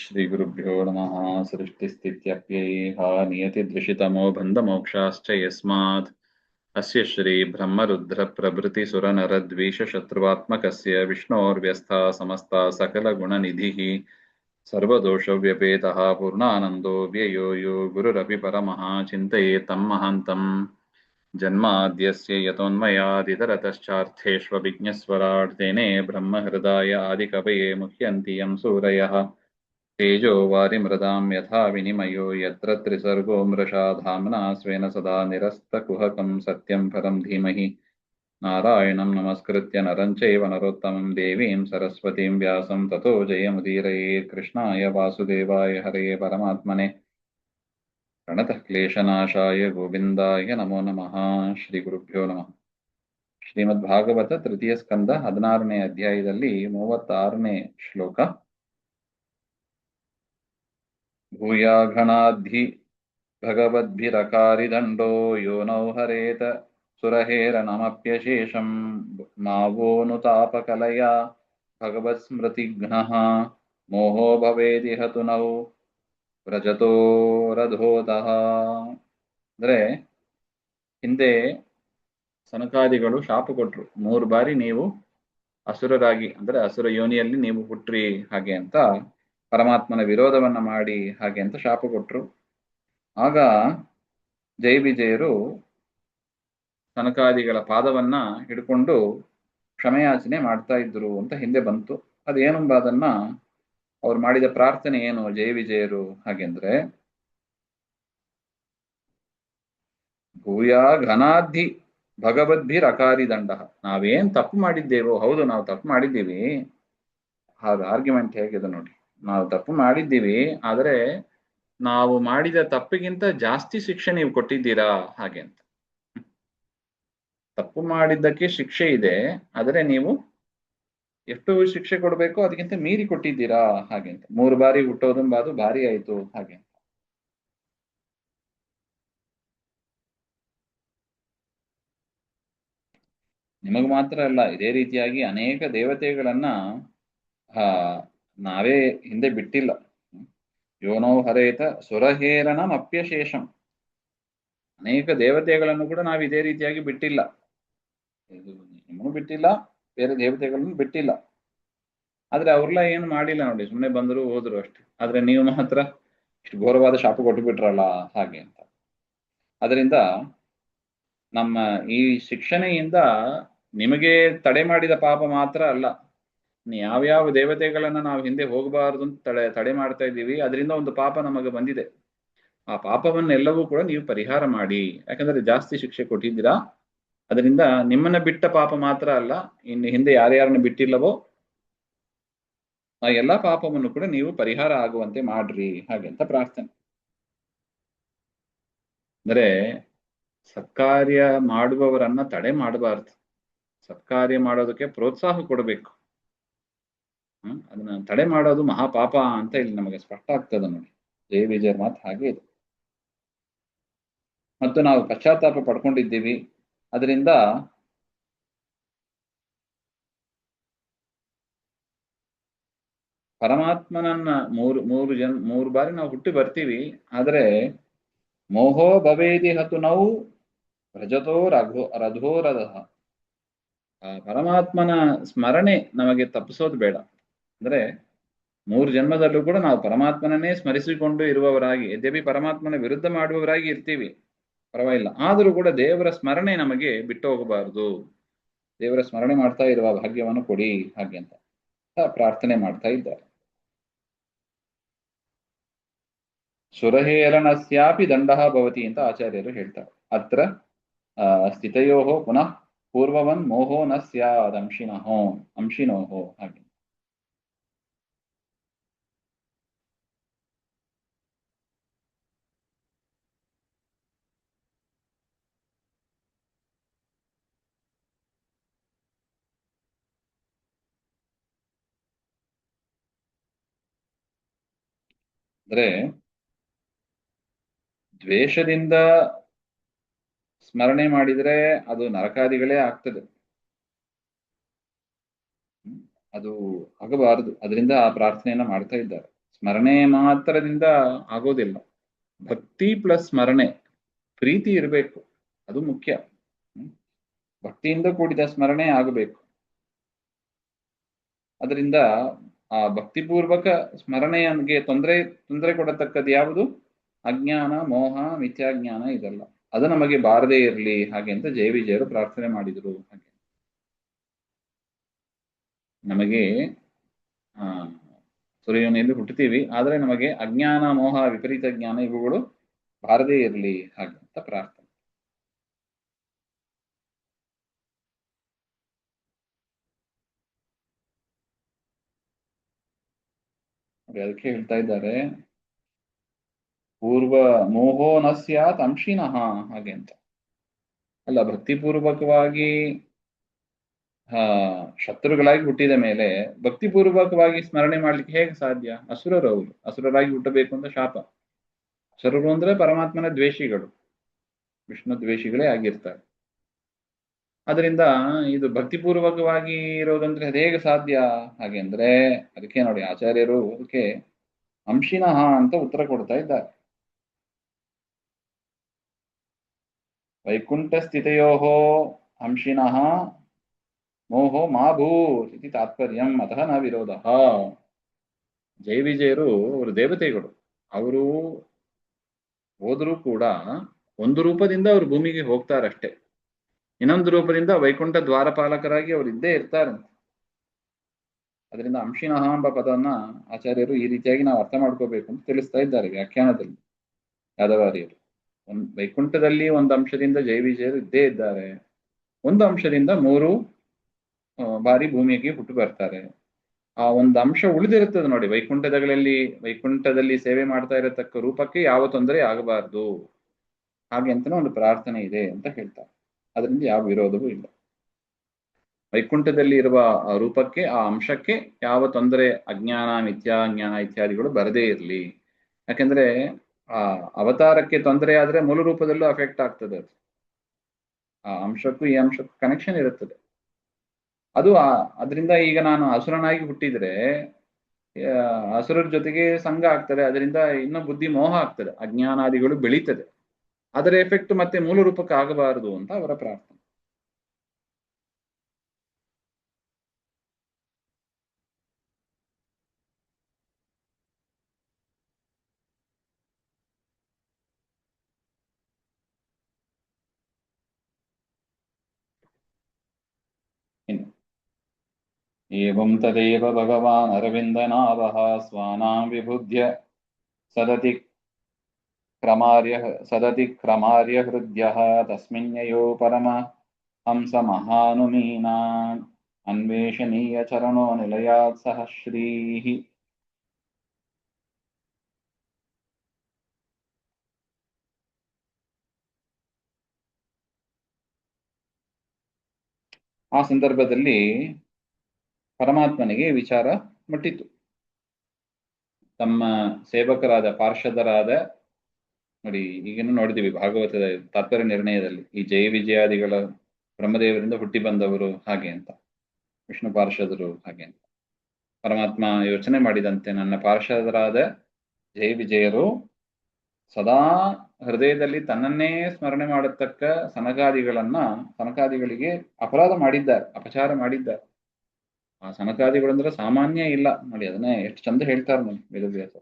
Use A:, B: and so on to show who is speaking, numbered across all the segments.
A: श्रीगुरुभ्यो नमः। सृष्टिस्थित्यप्ययेह नियतिद्विषितमो बन्धमोक्षाश्च यस्मात् अस्य श्रीब्रह्मरुद्रप्रभृतिसुरनरद्वीषशत्रुवात्मकस्य विष्णोर्व्यस्ता समस्ता सकलगुणनिधिः सर्वदोषव्यपेतः पूर्णानन्दो व्ययो यो गुरुरपि परमः चिन्तयेतं महान्तम्। जन्माद्यस्य यतोन्मयादितरतश्चार्थेष्वभिज्ञस्वराट् तेने ब्रह्महृदाय आदिकवये मुह्यन्ति यं सूरयः तेजो वारिमृदां यथा विनिमयो यत्र त्रिसर्गो मृषा धाम्ना स्वेन सदा निरस्तकुहकं सत्यं परं धीमहि नारायणं नमस्कृत्य नरं चैव नरोत्तमं देवीं सरस्वतीं व्यासं ततो जयमुदीरयेत्। कृष्णाय वासुदेवाय हरये परमात्मने प्रणतः क्लेशनाशाय गोविन्दाय नमो नमः। ಶ್ರೀಗುರುಭ್ಯೋ ನಮಃ. ಶ್ರೀಮದ್ಭಾಗವತ ತೃತೀಯ ಸ್ಕಂದ 16ನೇ ಅಧ್ಯಾಯದಲ್ಲಿ 36ನೇ ಶ್ಲೋಕ. ಭೂಯಾಘನಾದ್ಧಿ ಭಗವದ್ಭಿರಕಾರಿದಂಡೋ ಯೋನೌ ಹರೇತ ಸುರಹೇರನಮಪ್ಯಶೇಷಂ ಮಾವೋನುತಾಪಕಲಯ ಭಗವತ್ಸ್ಮೃತಿಘ್ನಃ ಮೋಹೋ ಭವೇದಿಹ ತುನೌ ವ್ರಜತೋ ರಥೋತಃ. ಅಂದ್ರೆ ಹಿಂದೆ ಸನಕಾದಿಗಳು ಶಾಪ ಕೊಟ್ರು, 3 ಬಾರಿ ನೀವು ಅಸುರರಾಗಿ ಅಂದ್ರೆ ಅಸುರ ಯೋನಿಯಲ್ಲಿ ನೀವು ಹುಟ್ಟ್ರಿ ಹಾಗೆ ಅಂತ, ಪರಮಾತ್ಮನ ವಿರೋಧವನ್ನ ಮಾಡಿ ಹಾಗೆ ಅಂತ ಶಾಪ ಕೊಟ್ರು. ಆಗ ಜೈ ವಿಜಯರು ಸನಕಾದಿಗಳ ಪಾದವನ್ನ ಹಿಡ್ಕೊಂಡು ಕ್ಷಮೆಯಾಚನೆ ಮಾಡ್ತಾ ಇದ್ರು ಅಂತ ಹಿಂದೆ ಬಂತು. ಅದೇನೆಂಬ ಅದನ್ನ ಅವ್ರು ಮಾಡಿದ ಪ್ರಾರ್ಥನೆ ಏನು ಜೈ ವಿಜಯರು ಹಾಗೆಂದ್ರೆ, ಭೂಯಾ ಘನಾಧಿ ಭಗವದ್ಭಿರ್ ಅಕಾರಿ ದಂಡ. ನಾವೇನ್ ತಪ್ಪು ಮಾಡಿದ್ದೇವೋ, ಹೌದು ನಾವು ತಪ್ಪು ಮಾಡಿದ್ದೀವಿ, ಹಾಗ ಆರ್ಗ್ಯುಮೆಂಟ್ ಹೇಗಿದೆ ನೋಡಿ, ನಾವು ತಪ್ಪು ಮಾಡಿದ್ದೀವಿ, ಆದರೆ ನಾವು ಮಾಡಿದ ತಪ್ಪಿಗಿಂತ ಜಾಸ್ತಿ ಶಿಕ್ಷೆ ನೀವು ಕೊಟ್ಟಿದ್ದೀರಾ ಹಾಗೆ ಅಂತ. ತಪ್ಪು ಮಾಡಿದ್ದಕ್ಕೆ ಶಿಕ್ಷೆ ಇದೆ, ಆದರೆ ನೀವು ಎಷ್ಟು ಶಿಕ್ಷೆ ಕೊಡಬೇಕೋ ಅದಕ್ಕಿಂತ ಮೀರಿ ಕೊಟ್ಟಿದ್ದೀರಾ ಹಾಗೆ ಅಂತ. 3 ಬಾರಿ ಹುಟ್ಟೋದು ಭಾರಿ ಆಯ್ತು ಹಾಗೆ ಅಂತ. ನಿಮಗ್ ಮಾತ್ರ ಅಲ್ಲ, ಇದೇ ರೀತಿಯಾಗಿ ಅನೇಕ ದೇವತೆಗಳನ್ನ ನಾವೇ ಹಿಂದೆ ಬಿಟ್ಟಿಲ್ಲ. ಯೋನೋ ಹರೇತ ಸುರಹೇರನಂ ಅಪ್ಯಶೇಷಂ. ಅನೇಕ ದೇವತೆಗಳನ್ನು ಕೂಡ ನಾವು ಇದೇ ರೀತಿಯಾಗಿ ಬಿಟ್ಟಿಲ್ಲ. ನಿಮ್ಮನ್ನು ಬಿಟ್ಟಿಲ್ಲ, ಬೇರೆ ದೇವತೆಗಳನ್ನು ಬಿಟ್ಟಿಲ್ಲ. ಆದ್ರೆ ಅವ್ರೆಲ್ಲ ಏನು ಮಾಡಿಲ್ಲ ನೋಡಿ, ಸುಮ್ಮನೆ ಬಂದ್ರು ಹೋದ್ರು ಅಷ್ಟೇ. ಆದ್ರೆ ನೀವು ಮಾತ್ರ ಇಷ್ಟು ಘೋರವಾದ ಶಾಪ ಕೊಟ್ಟು ಬಿಟ್ರಲ್ಲ ಹಾಗೆ ಅಂತ. ಅದರಿಂದ ನಮ್ಮ ಈ ಶಿಕ್ಷಣೆಯಿಂದ ನಿಮಗೆ ತಡೆ ಮಾಡಿದ ಪಾಪ ಮಾತ್ರ ಅಲ್ಲ, ಯಾವ್ಯಾವ ದೇವತೆಗಳನ್ನ ನಾವು ಹಿಂದೆ ಹೋಗಬಾರದು ಅಂತ ತಡೆ ಮಾಡ್ತಾ ಇದ್ದೀವಿ, ಅದರಿಂದ ಒಂದು ಪಾಪ ನಮಗೆ ಬಂದಿದೆ. ಆ ಪಾಪವನ್ನೆಲ್ಲವೂ ಕೂಡ ನೀವು ಪರಿಹಾರ ಮಾಡಿ, ಯಾಕಂದ್ರೆ ಜಾಸ್ತಿ ಶಿಕ್ಷೆ ಕೊಟ್ಟಿದ್ದೀರಾ. ಅದರಿಂದ ನಿಮ್ಮನ್ನ ಬಿಟ್ಟ ಪಾಪ ಮಾತ್ರ ಅಲ್ಲ, ಇನ್ನು ಹಿಂದೆ ಯಾರ್ಯಾರನ್ನ ಬಿಟ್ಟಿಲ್ಲವೋ ಆ ಎಲ್ಲಾ ಪಾಪವನ್ನು ಕೂಡ ನೀವು ಪರಿಹಾರ ಆಗುವಂತೆ ಮಾಡ್ರಿ ಹಾಗೆ ಅಂತ ಪ್ರಾರ್ಥನೆ. ಅಂದ್ರೆ ಸತ್ಕಾರ್ಯ ಮಾಡುವವರನ್ನ ತಡೆ ಮಾಡಬಾರ್ದು, ಸತ್ಕಾರ್ಯ ಮಾಡೋದಕ್ಕೆ ಪ್ರೋತ್ಸಾಹ ಕೊಡಬೇಕು. ಅದನ್ನ ತಡೆ ಮಾಡೋದು ಮಹಾಪಾಪ ಅಂತ ಇಲ್ಲಿ ನಮಗೆ ಸ್ಪಷ್ಟ ಆಗ್ತದೆ ನೋಡಿ. ಜೈ ವಿಜಯರ್ ಮಾತು ಹಾಗೆ ಇದೆ. ಮತ್ತು ನಾವು ಪಶ್ಚಾತ್ತಾಪ ಪಡ್ಕೊಂಡಿದ್ದೀವಿ. ಅದರಿಂದ ಪರಮಾತ್ಮನನ್ನ 3 ಬಾರಿ ನಾವು ಹುಟ್ಟಿ ಬರ್ತೀವಿ, ಆದ್ರೆ ಮೋಹೋ ಭವೇದಿ ಹತು ನಾವು ರಜತೋ ರಥೋರಥ. ಪರಮಾತ್ಮನ ಸ್ಮರಣೆ ನಮಗೆ ತಪ್ಪಿಸೋದು ಬೇಡ. ಅಂದ್ರೆ 3 ಜನ್ಮದಲ್ಲೂ ಕೂಡ ನಾವು ಪರಮಾತ್ಮನನ್ನೇ ಸ್ಮರಿಸಿಕೊಂಡು ಇರುವವರಾಗಿ, ಯದ್ಯಪಿ ಪರಮಾತ್ಮನ ವಿರುದ್ಧ ಮಾಡುವವರಾಗಿ ಇರ್ತೀವಿ, ಪರವಾಗಿಲ್ಲ, ಆದರೂ ಕೂಡ ದೇವರ ಸ್ಮರಣೆ ನಮಗೆ ಬಿಟ್ಟು ಹೋಗಬಾರದು. ದೇವರ ಸ್ಮರಣೆ ಮಾಡ್ತಾ ಇರುವ ಭಾಗ್ಯವನ್ನು ಕೊಡಿ ಹಾಗೆ ಅಂತ ಪ್ರಾರ್ಥನೆ ಮಾಡ್ತಾ ಇದ್ದಾರೆ. ಸುರಹೇರಣಸ್ಯಾಪಿ ದಂಡಃ ಭವತಿ ಅಂತ ಆಚಾರ್ಯರು ಹೇಳ್ತಾರೆ. ಅತ್ರ ಸ್ಥಿತಯೋ ಪುನಃ ಪೂರ್ವವನ್ ಮೋಹೋ ನ ಸ್ಯಾದ್ ಅಂಶಿನೋಹೋ ಹಾಗೆ. ಅಂದ್ರೆ ದ್ವೇಷದಿಂದ ಸ್ಮರಣೆ ಮಾಡಿದ್ರೆ ಅದು ನರಕಾದಿಗಳೇ ಆಗ್ತದೆ, ಅದು ಆಗಬಾರದು. ಅದರಿಂದ ಆ ಪ್ರಾರ್ಥನೆಯನ್ನ ಮಾಡ್ತಾ ಇದ್ದಾರೆ. ಸ್ಮರಣೆ ಮಾತ್ರದಿಂದ ಆಗೋದಿಲ್ಲ. ಭಕ್ತಿ ಪ್ಲಸ್ ಸ್ಮರಣೆ, ಪ್ರೀತಿ ಇರಬೇಕು, ಅದು ಮುಖ್ಯ. ಭಕ್ತಿಯಿಂದ ಕೂಡಿದ ಸ್ಮರಣೆ ಆಗಬೇಕು. ಅದರಿಂದ ಆ ಭಕ್ತಿಪೂರ್ವಕ ಸ್ಮರಣೆಯನ್ಗೆ ತೊಂದರೆ ಕೊಡತಕ್ಕದ್ದು ಯಾವುದು? ಅಜ್ಞಾನ, ಮೋಹ, ಮಿಥ್ಯಾಜ್ಞಾನ ಇದೆಲ್ಲ. ಅದು ನಮಗೆ ಬಾರದೇ ಇರಲಿ ಹಾಗೆ ಅಂತ ಜಯವಿಜಯರು ಪ್ರಾರ್ಥನೆ ಮಾಡಿದರು. ಹಾಗೆ ನಮಗೆ ಸುರಯೋನಿಯಲ್ಲಿ ಹುಟ್ಟುತ್ತೀವಿ, ಆದ್ರೆ ನಮಗೆ ಅಜ್ಞಾನ, ಮೋಹ, ವಿಪರೀತ ಜ್ಞಾನ ಇವುಗಳು ಬಾರದೇ ಇರಲಿ ಹಾಗೆ ಅಂತ ಪ್ರಾರ್ಥನೆ. ಅದಕ್ಕೆ ಹೇಳ್ತಾ ಇದ್ದಾರೆ, ಪೂರ್ವ ಮೋಹೋ ನ ಸ್ಯಾತ್ ಅಂಶಿನಃ ಹಾಗೆ ಅಂತ. ಅಲ್ಲ, ಭಕ್ತಿಪೂರ್ವಕವಾಗಿ ಶತ್ರುಗಳಾಗಿ ಹುಟ್ಟಿದ ಮೇಲೆ ಭಕ್ತಿಪೂರ್ವಕವಾಗಿ ಸ್ಮರಣೆ ಮಾಡ್ಲಿಕ್ಕೆ ಹೇಗೆ ಸಾಧ್ಯ? ಅಸುರರು ಅವರು, ಅಸುರರಾಗಿ ಹುಟ್ಟಬೇಕು ಅಂತ ಶಾಪ. ಅಸುರರು ಅಂದ್ರೆ ಪರಮಾತ್ಮನ ದ್ವೇಷಿಗಳು, ವಿಷ್ಣು ದ್ವೇಷಿಗಳೇ ಆಗಿರ್ತಾರೆ. ಅದರಿಂದ ಇದು ಭಕ್ತಿಪೂರ್ವಕವಾಗಿ ಇರೋದಂದ್ರೆ ಅದು ಹೇಗೆ ಸಾಧ್ಯ? ಹಾಗೆ ಅಂದ್ರೆ ಅದಕ್ಕೆ ನೋಡಿ ಆಚಾರ್ಯರು ಅದಕ್ಕೆ ಅಂಶಿನಃ ಅಂತ ಉತ್ತರ ಕೊಡ್ತಾ ಇದ್ದಾರೆ. ವೈಕುಂಠ ಸ್ಥಿತಯೋ ಅಂಶಿನಃ ಮೋಹೋ ಮಾ ಭೂತ್ ಇತಿ ತಾತ್ಪರ್ಯಂ ಅತಃ ನ ವಿರೋಧ. ಜಯವಿಜಯರು ಅವರು ದೇವತೆಗಳು, ಅವರು ಹೋದರೂ ಕೂಡ ಒಂದು ರೂಪದಿಂದ ಅವರು ಭೂಮಿಗೆ ಹೋಗ್ತಾರಷ್ಟೇ, ಇನ್ನೊಂದು ರೂಪದಿಂದ ವೈಕುಂಠ ದ್ವಾರಪಾಲಕರಾಗಿ ಅವರು ಇದ್ದೇ ಇರ್ತಾರೆ. ಅದರಿಂದ ಅಂಶಿನಃ ಎಂಬ ಪದವನ್ನ ಆಚಾರ್ಯರು ಈ ರೀತಿಯಾಗಿ ನಾವು ಅರ್ಥ ಮಾಡ್ಕೋಬೇಕು ಅಂತ ತಿಳಿಸ್ತಾ ಇದ್ದಾರೆ ವ್ಯಾಖ್ಯಾನದಲ್ಲಿ ಯಾದವಾರಿಯರು. ವೈಕುಂಠದಲ್ಲಿ ಒಂದು ಅಂಶದಿಂದ ಜಯವಿಜಯರು ಇದ್ದೇ ಇದ್ದಾರೆ, ಒಂದು ಅಂಶದಿಂದ 3 ಬಾರಿ ಭೂಮಿಗೆ ಹುಟ್ಟು ಬರ್ತಾರೆ. ಆ ಒಂದು ಅಂಶ ಉಳಿದಿರುತ್ತದೆ ನೋಡಿ, ವೈಕುಂಠದಲ್ಲಿ ಸೇವೆ ಮಾಡ್ತಾ ಇರತಕ್ಕ ರೂಪಕ್ಕೆ ಯಾವ ತೊಂದರೆ ಆಗಬಾರ್ದು ಹಾಗೆ ಅಂತಾನೆ ಒಂದು ಪ್ರಾರ್ಥನೆ ಇದೆ ಅಂತ ಹೇಳ್ತಾರೆ. ಅದರಿಂದ ಯಾವ ವಿರೋಧವೂ ಇಲ್ಲ. ವೈಕುಂಠದಲ್ಲಿ ಇರುವ ಆ ರೂಪಕ್ಕೆ, ಆ ಅಂಶಕ್ಕೆ ಯಾವ ತೊಂದರೆ, ಅಜ್ಞಾನ, ಮಿಥ್ಯಾಜ್ಞಾನ ಇತ್ಯಾದಿಗಳು ಬರದೇ ಇರಲಿ. ಯಾಕೆಂದ್ರೆ ಆ ಅವತಾರಕ್ಕೆ ತೊಂದರೆ ಆದ್ರೆ ಮೂಲ ರೂಪದಲ್ಲೂ ಅಫೆಕ್ಟ್ ಆಗ್ತದೆ. ಅದು ಆ ಅಂಶಕ್ಕೂ ಈ ಅಂಶಕ್ಕೂ ಕನೆಕ್ಷನ್ ಇರುತ್ತದೆ. ಅದು ಅದರಿಂದ ಈಗ ನಾನು ಅಸುರನಾಗಿ ಹುಟ್ಟಿದ್ರೆ ಅಸುರರ ಜೊತೆಗೆ ಸಂಘ ಆಗ್ತದೆ, ಅದರಿಂದ ಇನ್ನೂ ಬುದ್ಧಿ ಮೋಹ ಆಗ್ತದೆ, ಅಜ್ಞಾನಾದಿಗಳು ಬೆಳೀತದೆ. ಅದರ ಎಫೆಕ್ಟ್ ಮತ್ತೆ ಮೂಲ ರೂಪಕ್ಕೆ ಆಗಬಾರದು ಅಂತ ಅವರ ಪ್ರಾರ್ಥನೆ. एवं तदेव भगवान् अरविन्दनाभः स्वानां विबुध्य सदति क्रमार्य हृद्यः तस्मिन्ययो परमहंसमहानुमीनाम् अन्वेषणीय चरणो निलयात् सह श्रीः. ಆ ಸಂದರ್ಭದಲ್ಲಿ ಪರಮಾತ್ಮನಿಗೆ ವಿಚಾರ ಮುಟ್ಟಿತು. ತಮ್ಮ ಸೇವಕರಾದ ಪಾರ್ಷದರಾದ, ನೋಡಿ ಈಗೇನು ನೋಡಿದೀವಿ ಭಾಗವತದ ತಾತ್ಪರ್ಯ ನಿರ್ಣಯದಲ್ಲಿ, ಈ ಜಯ ವಿಜಯಾದಿಗಳ ಬ್ರಹ್ಮದೇವರಿಂದ ಹುಟ್ಟಿ ಬಂದವರು ಹಾಗೆ ಅಂತ, ವಿಷ್ಣು ಪಾರ್ಷದರು ಹಾಗೆ ಅಂತ. ಪರಮಾತ್ಮ ಯೋಚನೆ ಮಾಡಿದಂತೆ ನನ್ನ ಪಾರ್ಷದರಾದ ಜಯ ವಿಜಯರು ಸದಾ ಹೃದಯದಲ್ಲಿ ತನ್ನನ್ನೇ ಸ್ಮರಣೆ ಮಾಡತಕ್ಕ ಸನಕಾದಿಗಳಿಗೆ ಅಪರಾಧ ಮಾಡಿದ್ದಾರೆ, ಅಪಚಾರ ಮಾಡಿದ್ದಾರೆ. ಆ ಸನಕಾದಿಗಳು ಅಂದ್ರೆ ಸಾಮಾನ್ಯ ಇಲ್ಲ ನೋಡಿ, ಅದನ್ನೇ ಎಷ್ಟು ಚಂದ ಹೇಳ್ತಾರೆ ನೋಡಿ ವೇದವ್ಯಾಸ.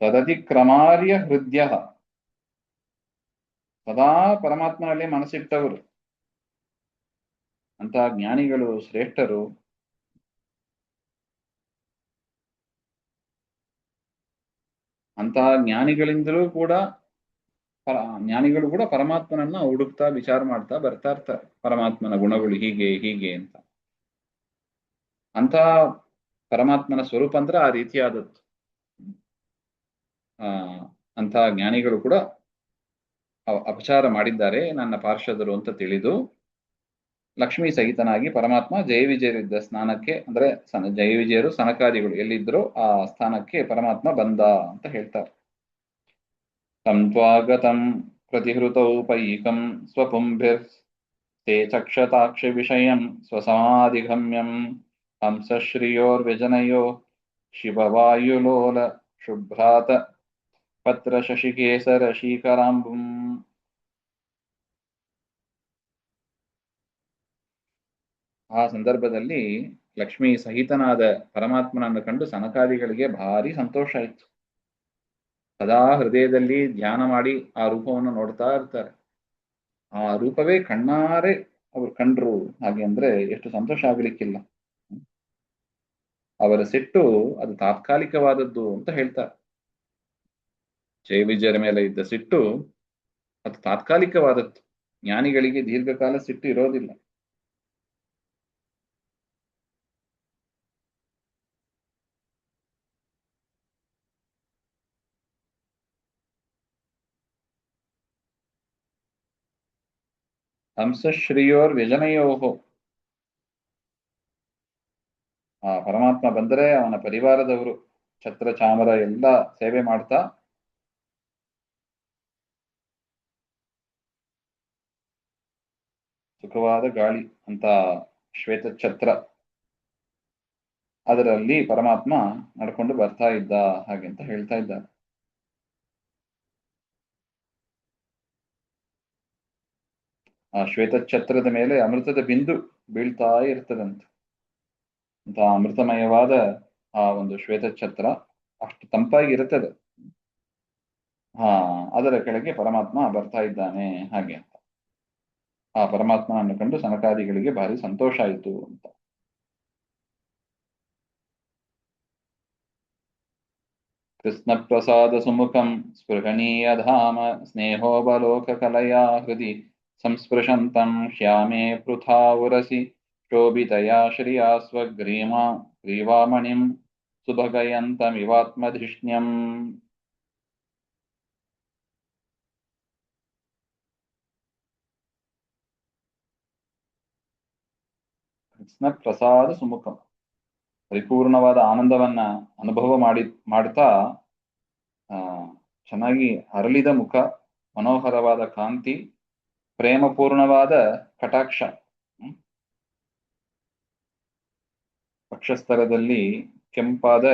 A: ತದತಿ ಕ್ರಮಾರ್ಯ ಹೃದಯ, ಸದಾ ಪರಮಾತ್ಮನಲ್ಲಿ ಮನಸ್ಸಿಟ್ಟವರು ಅಂತ ಜ್ಞಾನಿಗಳು, ಶ್ರೇಷ್ಠರು. ಅಂತಹ ಜ್ಞಾನಿಗಳು ಕೂಡ ಪರಮಾತ್ಮನನ್ನ ಹುಡುಕ್ತಾ ವಿಚಾರ ಮಾಡ್ತಾ ಬರ್ತಾ ಇರ್ತಾರೆ, ಪರಮಾತ್ಮನ ಗುಣಗಳು ಹೀಗೆ ಹೀಗೆ ಅಂತ. ಅಂತ ಪರಮಾತ್ಮನ ಸ್ವರೂಪ ಅಂದ್ರೆ ಆ ರೀತಿಯಾದದ್ದು. ಅಂತ ಜ್ಞಾನಿಗಳು ಕೂಡ ಅಪಚಾರ ಮಾಡಿದ್ದಾರೆ ನನ್ನ ಪಾರ್ಷದರು ಅಂತ ತಿಳಿದು ಲಕ್ಷ್ಮೀ ಸಹಿತನಾಗಿ ಪರಮಾತ್ಮ ಜಯವಿಜಯರಿದ್ದ ಸ್ನಾನಕ್ಕೆ, ಅಂದ್ರೆ ಜಯವಿಜಯರು ಸನಕಾದಿಗಳು ಎಲ್ಲಿದ್ರು ಆ ಸ್ಥಾನಕ್ಕೆ ಪರಮಾತ್ಮ ಬಂದ ಅಂತ ಹೇಳ್ತಾರೆ. ತಂ ತ್ವಾಗತಂ ಪ್ರತಿಹೃತೌ ಪೈಕಂ ಸ್ವಪುಂಭಿರ್ ತೇ ಚಕ್ಷತಾಕ್ಷ ವಿಷಯಂ ಸ್ವಸಮಾಧಿಗಮ್ಯಂ ಹಂಸಶ್ರಿಯೋರ್ವ್ಯಜನಯೋ ಶಿವವಾಯುಲೋಲ ಶುಭ್ರಾತ ಪತ್ರ ಶಶಿಕೇಸರ ಶೀಕರಾಂಬುಂ. ಆ ಸಂದರ್ಭದಲ್ಲಿ ಲಕ್ಷ್ಮೀ ಸಹಿತನಾದ ಪರಮಾತ್ಮನನ್ನು ಕಂಡು ಸನಕಾದಿಗಳಿಗೆ ಭಾರಿ ಸಂತೋಷ ಆಯಿತು. ಸದಾ ಹೃದಯದಲ್ಲಿ ಧ್ಯಾನ ಮಾಡಿ ಆ ರೂಪವನ್ನು ನೋಡ್ತಾ ಇರ್ತಾರೆ. ಆ ರೂಪವೇ ಕಣ್ಣಾರೆ ಅವರು ಕಂಡ್ರು ಹಾಗೆ ಅಂದ್ರೆ ಎಷ್ಟು ಸಂತೋಷ ಆಗ್ಲಿಕ್ಕಿಲ್ಲ. ಅವರ ಸಿಟ್ಟು ಅದು ತಾತ್ಕಾಲಿಕವಾದದ್ದು ಅಂತ ಹೇಳ್ತಾರೆ. ಜಯ ವಿಜಯರ ಮೇಲೆ ಇದ್ದ ಸಿಟ್ಟು ಅದು ತಾತ್ಕಾಲಿಕವಾದದ್ದು. ಜ್ಞಾನಿಗಳಿಗೆ ದೀರ್ಘಕಾಲ ಸಿಟ್ಟು ಇರೋದಿಲ್ಲ. ಹಂಸಶ್ರೀಯೋರ್ ವ್ಯಜನಯೋಹೋ, ಆ ಪರಮಾತ್ಮ ಬಂದರೆ ಅವನ ಪರಿವಾರದವರು ಛತ್ರ ಚಾಮರ ಎಲ್ಲ ಸೇವೆ ಮಾಡ್ತಾ ಸುಖವಾದ ಗಾಳಿ ಅಂತ ಶ್ವೇತ ಛತ್ರ ಅದರಲ್ಲಿ ಪರಮಾತ್ಮ ನಡ್ಕೊಂಡು ಬರ್ತಾ ಇದ್ದ ಹಾಗೆ ಅಂತ ಹೇಳ್ತಾ ಇದ್ದಾರೆ. ಆ ಶ್ವೇತ ಛತ್ರದ ಮೇಲೆ ಅಮೃತದ ಬಿಂದು ಬೀಳ್ತಾ ಇರ್ತದಂತೆ. ಅಂತ ಅಮೃತಮಯವಾದ ಆ ಒಂದು ಶ್ವೇತ ಛತ್ರ ಅಷ್ಟು ತಂಪಾಗಿ ಇರುತ್ತದೆ. ಅದರ ಕೆಳಗೆ ಪರಮಾತ್ಮ ಬರ್ತಾ ಇದ್ದಾನೆ ಹಾಗೆ ಅಂತ. ಆ ಪರಮಾತ್ಮನನ್ನು ಕಂಡು ಸನಕಾದಿಗಳಿಗೆ ಭಾರಿ ಸಂತೋಷ ಆಯಿತು ಅಂತ. ಕೃಷ್ಣ ಪ್ರಸಾದ ಸುಮುಖಂ ಸ್ಪೃಹಣೀಯ ಧಾಮ ಸ್ನೇಹೋಬಲೋಕ ಕಲಯಾ ಹೃದಿ ಸಂಸ್ಪೃಶಂತಂ ಶ್ಯಾಮೇ ಪೃಥಾ ಉರಸಿ ಶೋಭಿತಯಾ ಶ್ರಿಯಾ ಗ್ರೀವಾಮಣಿಂ ಸುಭಗಯಂತಮಿವಾತ್ಮಧಿಷ್ಣ್ಯಂ. ಕೃಷ್ಣ ಪ್ರಸಾದ ಸುಮುಖಂ, ಪರಿಪೂರ್ಣವಾದ ಆನಂದವನ್ನ ಅನುಭವ ಮಾಡ್ತಾ ಚೆನ್ನಾಗಿ ಅರಳಿದ ಮುಖ, ಮನೋಹರವಾದ ಕಾಂತಿ, ಪ್ರೇಮಪೂರ್ಣವಾದ ಕಟಾಕ್ಷ. ವಕ್ಷಸ್ಥಲದಲ್ಲಿ ಕೆಂಪಾದ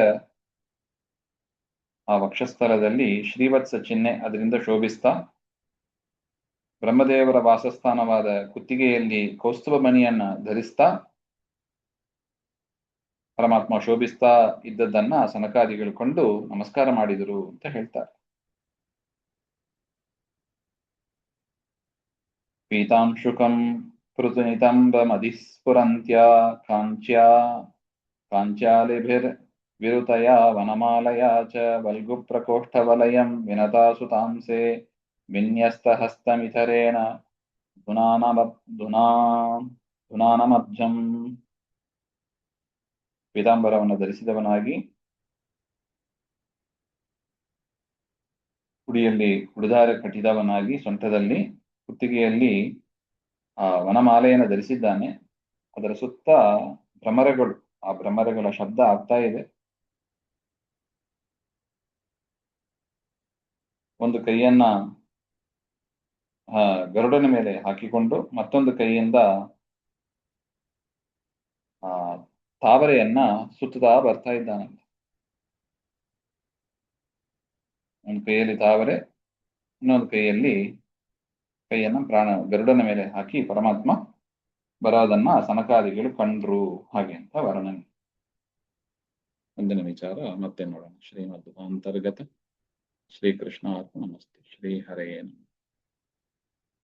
A: ಆ ವಕ್ಷಸ್ಥಲದಲ್ಲಿ ಶ್ರೀವತ್ಸ ಚಿಹ್ನೆ ಅದರಿಂದ ಶೋಭಿಸ್ತಾ, ಬ್ರಹ್ಮದೇವರ ವಾಸಸ್ಥಾನವಾದ ಕುತ್ತಿಗೆಯಲ್ಲಿ ಕೌಸ್ತುಭ ಮಣಿಯನ್ನ ಧರಿಸ್ತಾ ಪರಮಾತ್ಮ ಶೋಭಿಸ್ತಾ ಇದ್ದದ್ದನ್ನ ಸನಕಾದಿಗಳು ಕೊಂಡು ನಮಸ್ಕಾರ ಮಾಡಿದರು ಅಂತ ಹೇಳ್ತಾರೆ. ಪೀತಾಂಶುಕಂ ಪೃಥುನಿತಂಬಮಧಿಸ್ಫುರಂತ್ಯ ಕಾಂಚ್ಯಾಲಿಭಿರ್ ವಿರುತಯಾ ವನಮಾಲಯಾ ಚ ವಲ್ಗು ಪ್ರಕೋಷ್ಠವಲಯಂ ವಿನತಾ ಸುತಾಂಸೆ ವಿನ್ಯಸ್ತಹಸ್ತಮಿತರೇಣ ಧುನಾನಮಬ್ಜಂ. ಪೀತಾಂಬರವನ್ನು ಧರಿಸಿದವನಾಗಿ ಕುಡಿಯಲ್ಲಿ ಉಡಿದಾರ ಕಟ್ಟಿದವನಾಗಿ ಸೊಂಟದಲ್ಲಿ ಕುತ್ತಿಗೆಯಲ್ಲಿ ಆ ವನಮಾಲೆಯನ್ನು ಧರಿಸಿದ್ದಾನೆ. ಅದರ ಸುತ್ತ ಭ್ರಮರಗಳು, ಆ ಭ್ರಮರಗಳ ಶಬ್ದ ಆಗ್ತಾ ಇದೆ. ಒಂದು ಕೈಯನ್ನ ಗರುಡನ ಮೇಲೆ ಹಾಕಿಕೊಂಡು ಮತ್ತೊಂದು ಕೈಯಿಂದ ತಾವರೆಯನ್ನ ಸುತ್ತುತ್ತಾ ಬರ್ತಾ ಇದ್ದಾನಂತೆ. ಒಂದು ಕೈಯಲ್ಲಿ ತಾವರೆ, ಇನ್ನೊಂದು ಕೈಯಲ್ಲಿ ಕೈಯನ್ನ ಗರುಡನ ಮೇಲೆ ಹಾಕಿ ಪರಮಾತ್ಮ ಬರೋದನ್ನ ಸನಕಾದಿಗಳು ಕಂಡ್ರು ಹಾಗೆ ಅಂತ ವರ್ಣನೆ. ಮುಂದಿನ ವಿಚಾರ ಮತ್ತೆ ನೋಡೋಣ. ಶ್ರೀಮದ್ ಅಂತರ್ಗತ ಶ್ರೀಕೃಷ್ಣ ಅರ್ಪಣಮಸ್ತು. ಶ್ರೀ ಹರೇ ನಮಃ.